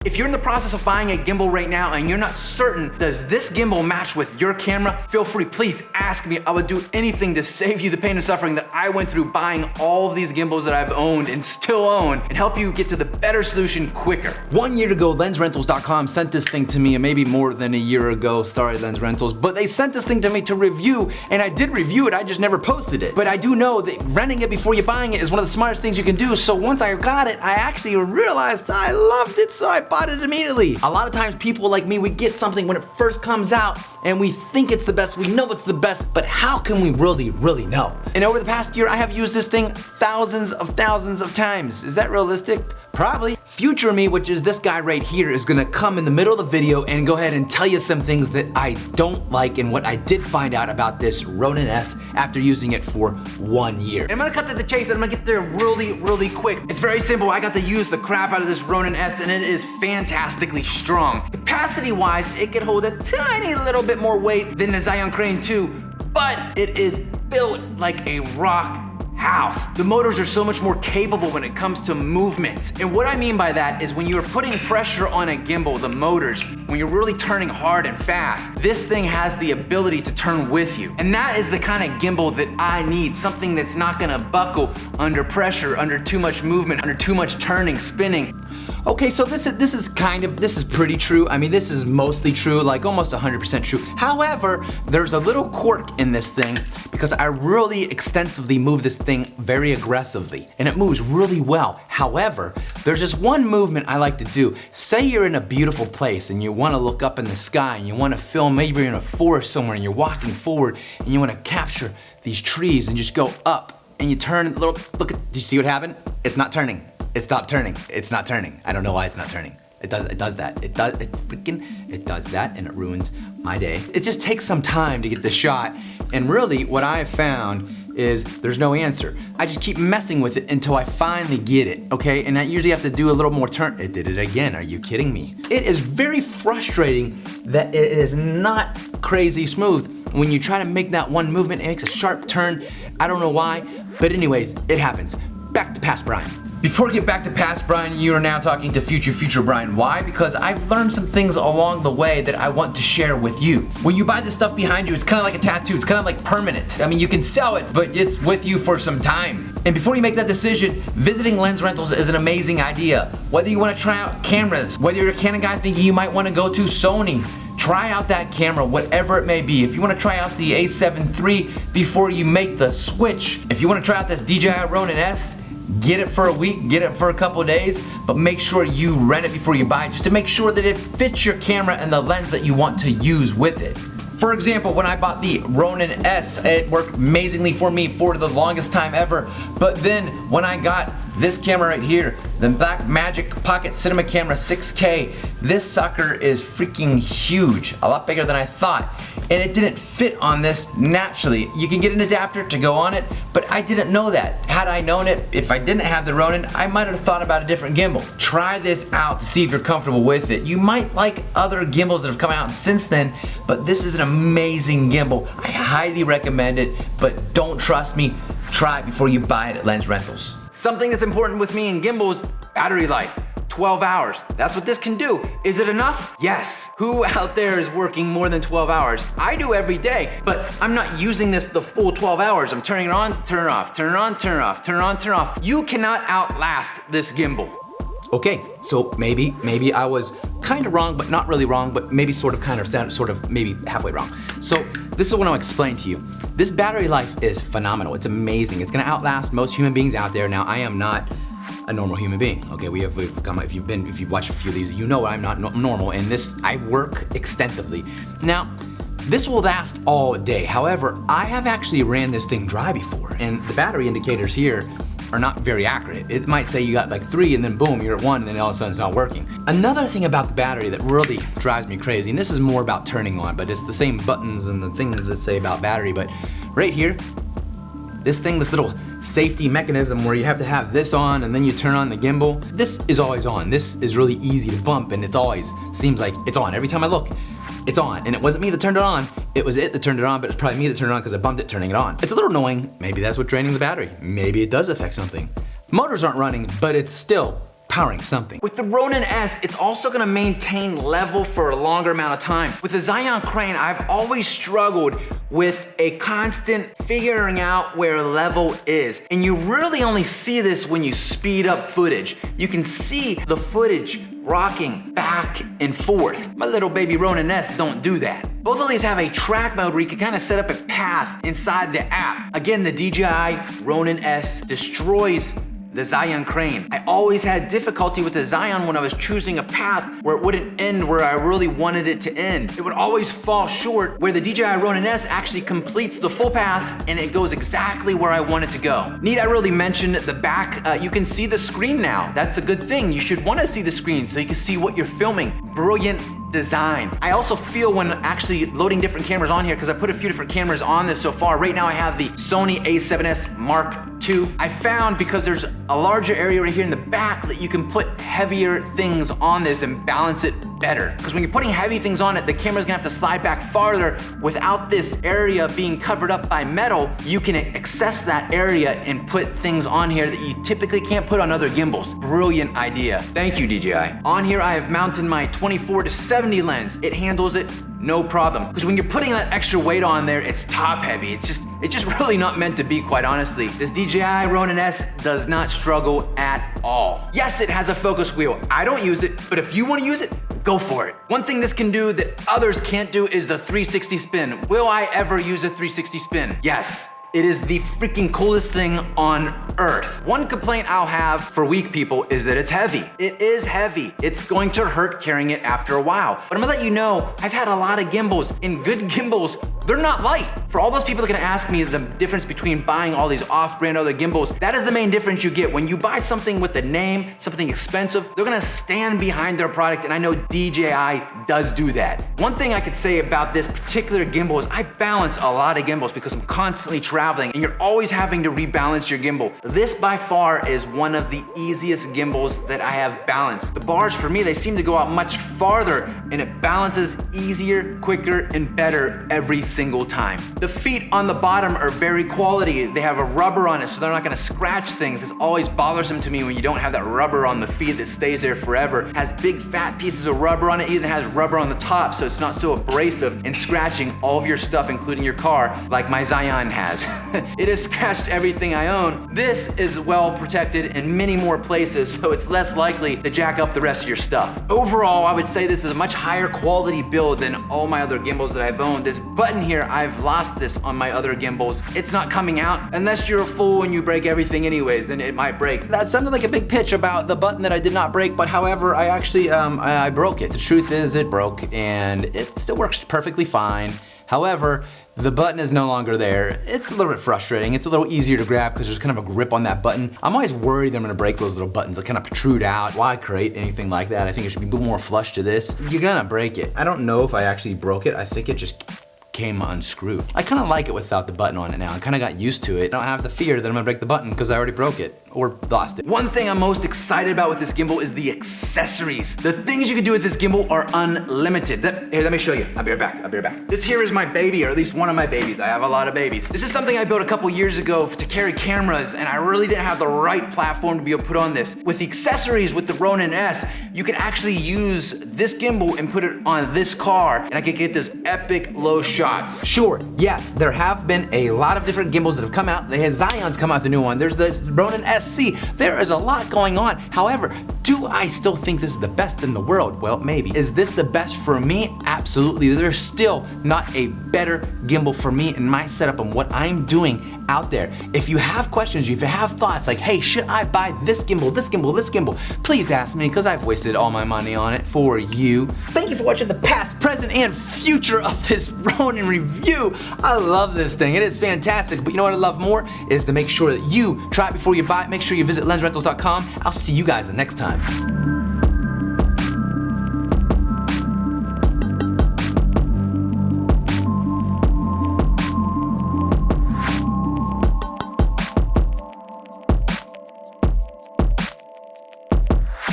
If you're in the process of buying a gimbal right now and you're not certain, does this gimbal match with your camera? Feel free, please ask me. I would do anything to save you the pain and suffering that I went through buying all of these gimbals that I've owned and still own and help you get to the better solution quicker. 1 year ago, LensRentals.com sent this thing to me, and maybe more than a year ago, sorry Lens Rentals, but they sent this thing to me to review, and I did review it, I just never posted it. But I do know that renting it before you're buying it is one of the smartest things you can do, so once I got it, I actually realized I loved it, so I bought it immediately. A lot of times people like me, we get something when it first comes out and we think it's the best, we know it's the best, but how can we really know? And over the past year, I have used this thing thousands of times. Is that realistic? Probably. Future me, which is this guy right here, is gonna come in the middle of the video and go ahead and tell you some things that I don't like and what I did find out about this Ronin S after using it for 1 year. And I'm gonna cut to the chase and I'm gonna get there really quick. It's very simple. I got to use the crap out of this Ronin S and it is fantastically strong. Capacity-wise, it could hold a tiny little bit more weight than the Zion Crane 2, but it is built like a rock house. The motors are so much more capable when it comes to movements. And what I mean by that is when you're putting pressure on a gimbal, the motors, when you're really turning hard and fast, this thing has the ability to turn with you. And that is the kind of gimbal that I need, something that's not gonna buckle under pressure, under too much movement, under too much turning, spinning. Okay, so this is pretty true. I mean, this is mostly true, like almost 100% true. However, there's a little quirk in this thing because I really extensively move this thing very aggressively and it moves really well. However, there's just one movement I like to do. Say you're in a beautiful place and you want to look up in the sky and you want to film, maybe you're in a forest somewhere and you're walking forward and you want to capture these trees and just go up and you turn a little, look at, do you see what happened? It's not turning. It stopped turning. It's not turning. I don't know why it's not turning. It does that. It does that and it ruins my day. It just takes some time to get the shot. And really what I have found is there's no answer. I just keep messing with it until I finally get it, okay? And I usually have to do a little more turn. It did it again, are you kidding me? It is very frustrating that it is not crazy smooth. When you try to make that one movement, it makes a sharp turn. I don't know why, but anyways, it happens. Back to past Brian. Before we get back to past Brian, you are now talking to future Brian. Why? Because I've learned some things along the way that I want to share with you. When you buy this stuff behind you, it's kind of like a tattoo. It's kind of like permanent. I mean, you can sell it, but it's with you for some time. And before you make that decision, visiting Lens Rentals is an amazing idea. Whether you want to try out cameras, whether you're a Canon guy thinking you might want to go to SONY, try out that camera, whatever it may be. If you want to try out the A7 III before you make the switch, if you want to try out this DJI Ronin S, get it for a week, get it for a couple of days, but make sure you rent it before you buy it, just to make sure that it fits your camera and the lens that you want to use with it. For example, when I bought the Ronin S, it worked amazingly for me for the longest time ever, but then when I got this camera right here, the Blackmagic Pocket Cinema Camera 6K, this sucker is freaking huge, a lot bigger than I thought. And it didn't fit on this naturally. You can get an adapter to go on it, but I didn't know that. Had I known it, if I didn't have the Ronin, I might have thought about a different gimbal. Try this out to see if you're comfortable with it. You might like other gimbals that have come out since then, but this is an amazing gimbal. I highly recommend it, but don't trust me. Try it before you buy it at Lens Rentals. Something that's important with me in gimbals, battery life. 12 hours. That's what this can do. Is it enough? Yes. Who out there is working more than 12 hours? I do every day, but I'm not using this the full 12 hours. I'm turning it on, turn it off, turn it on, turn it off, turn it on, turn it off. You cannot outlast this gimbal. Okay, so maybe I was kind of wrong, but not really wrong, but maybe sort of maybe halfway wrong. So this is what I'll explain to you. This battery life is phenomenal. It's amazing. It's gonna outlast most human beings out there. Now, I am not a normal human being. Okay, we've come, if you've watched a few of these, you know I'm not normal, and I work extensively. Now, this will last all day. However, I have actually ran this thing dry before, and the battery indicators here are not very accurate. It might say you got like 3 and then boom, you're at 1 and then all of a sudden it's not working. Another thing about the battery that really drives me crazy, and this is more about turning on, but it's the same buttons and the things that say about battery, but right here, this little safety mechanism where you have to have this on and then you turn on the gimbal, this is always on. This is really easy to bump and it's always seems like it's on. Every time I look, it's on. And it wasn't me that turned it on, it was it that turned it on, but it's probably me that turned it on because I bumped it turning it on. It's a little annoying. Maybe that's what's draining the battery. Maybe it does affect something. Motors aren't running, but it's still powering something. With the Ronin S, it's also gonna maintain level for a longer amount of time. With the Zion crane, I've always struggled with a constant figuring out where level is. And you really only see this when you speed up footage. You can see the footage rocking back and forth. My little baby Ronin S don't do that. Both of these have a track mode where you can kind of set up a path inside the app. Again, the DJI Ronin S destroys the Zion crane. I always had difficulty with the Zion when I was choosing a path where it wouldn't end where I really wanted it to end. It would always fall short, where the DJI Ronin S actually completes the full path and it goes exactly where I want it to go. Need I really mention the back? You can see the screen now. That's a good thing. You should want to see the screen so you can see what you're filming. Brilliant design. I also feel when actually loading different cameras on here, because I put a few different cameras on this so far. Right now I have the Sony a7S Mark II. I found because there's a larger area right here in the back that you can put heavier things on this and balance it better. Because when you're putting heavy things on it, the camera's gonna have to slide back farther. Without this area being covered up by metal, you can access that area and put things on here that you typically can't put on other gimbals. Brilliant idea. Thank you, DJI. On here I have mounted my 24-70 lens. It handles it no problem. Because when you're putting that extra weight on there, it's top heavy. It's just really not meant to be, quite honestly. This DJI Ronin S does not struggle at all. Yes, it has a focus wheel. I don't use it, but if you want to use it, go for it. One thing this can do that others can't do is the 360 spin. Will I ever use a 360 spin? Yes. It is the freaking coolest thing on earth. One complaint I'll have for weak people is that it's heavy. It is heavy. It's going to hurt carrying it after a while. But I'm gonna let you know, I've had a lot of gimbals, and good gimbals, they're not light. For all those people that are gonna ask me the difference between buying all these off-brand other gimbals, that is the main difference you get. When you buy something with a name, something expensive, they're gonna stand behind their product, and I know DJI does do that. One thing I could say about this particular gimbal is I balance a lot of gimbals because I'm constantly traveling, and you're always having to rebalance your gimbal. This by far is one of the easiest gimbals that I have balanced. The bars for me, they seem to go out much farther, and it balances easier, quicker, and better every single time. The feet on the bottom are very quality. They have a rubber on it, so they're not gonna scratch things. It's always bothersome to me when you don't have that rubber on the feet that stays there forever. It has big fat pieces of rubber on it. It even has rubber on the top, so it's not so abrasive and scratching all of your stuff, including your car, like my Zion has. It has scratched everything I own. This is well protected in many more places, so it's less likely to jack up the rest of your stuff. Overall, I would say this is a much higher quality build than all my other gimbals that I've owned. This button here, I've lost this on my other gimbals. It's not coming out. Unless you're a fool and you break everything anyways, then it might break. That sounded like a big pitch about the button that I did not break, but however, I actually, I broke it. The truth is it broke, and it still works perfectly fine. However, the button is no longer there. It's a little bit frustrating. It's a little easier to grab because there's kind of a grip on that button. I'm always worried that I'm gonna break those little buttons that kind of protrude out. Why create anything like that? I think it should be a little more flush to this. You're gonna break it. I don't know if I actually broke it. I think it just came unscrewed. I kind of like it without the button on it now. I kind of got used to it. I don't have the fear that I'm gonna break the button because I already broke it or lost it. One thing I'm most excited about with this gimbal is the accessories. The things you can do with this gimbal are unlimited. Here, let me show you. I'll be right back. I'll be right back. This here is my baby, or at least one of my babies. I have a lot of babies. This is something I built a couple years ago to carry cameras, and I really didn't have the right platform to be able to put on this. With the accessories with the Ronin S, you can actually use this gimbal and put it on this car, and I can get this epic low shots. Sure, yes, there have been a lot of different gimbals that have come out. They have Zion's come out, the new one. There's the Ronin SC. There is a lot going on. However, do I still think this is the best in the world? Well, maybe. Is this the best for me? Absolutely. There's still not a better gimbal for me in my setup and what I'm doing out there. If you have questions, if you have thoughts like, hey, should I buy this gimbal, this gimbal, this gimbal? Please ask me, because I've wasted all my money on it for you. Thank you for watching the past, present, and future of this Ronin review. I love this thing. It is fantastic. But you know what I love more? Is to make sure that you try it before you buy it. Make sure you visit lensrentals.com. I'll see you guys the next time.